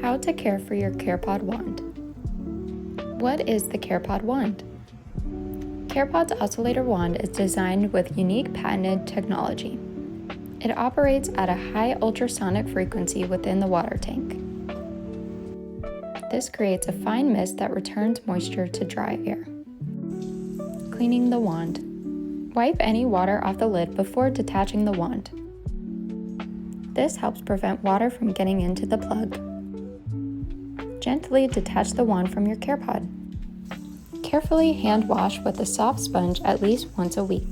How to care for your Carepod wand. What is the Carepod wand? Carepod's Oscillator wand is designed with unique patented technology. It operates at a high ultrasonic frequency within the water tank. This creates a fine mist that returns moisture to dry air. Cleaning the wand. Wipe any water off the lid before detaching the wand. This helps prevent water from getting into the plug. Gently detach the wand from your Carepod. Carefully hand wash with a soft sponge at least once a week.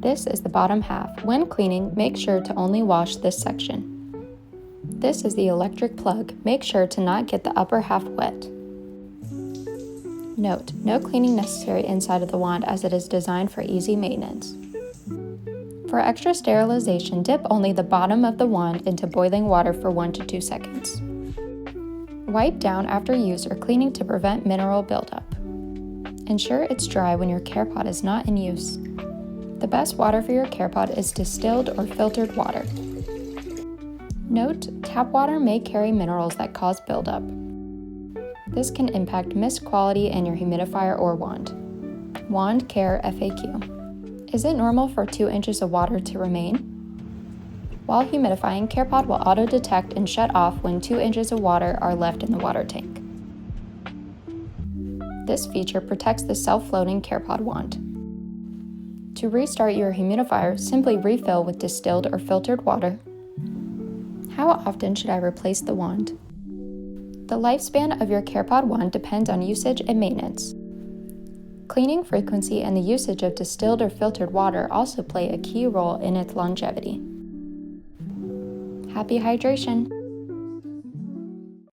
This is the bottom half. When cleaning, make sure to only wash this section. This is the electric plug. Make sure to not get the upper half wet. Note, no cleaning necessary inside of the wand as it is designed for easy maintenance. For extra sterilization, dip only the bottom of the wand into boiling water for 1 to 2 seconds. Wipe down after use or cleaning to prevent mineral buildup. Ensure it's dry when your Carepod is not in use. The best water for your Carepod is distilled or filtered water. Note, tap water may carry minerals that cause buildup. This can impact mist quality in your humidifier or wand. Wand Care FAQ. Is it normal for 2 inches of water to remain? While humidifying, Carepod will auto-detect and shut off when 2 inches of water are left in the water tank. This feature protects the self-floating Carepod wand. To restart your humidifier, simply refill with distilled or filtered water. How often should I replace the wand? The lifespan of your Carepod wand depends on usage and maintenance. Cleaning frequency and the usage of distilled or filtered water also play a key role in its longevity. Happy hydration!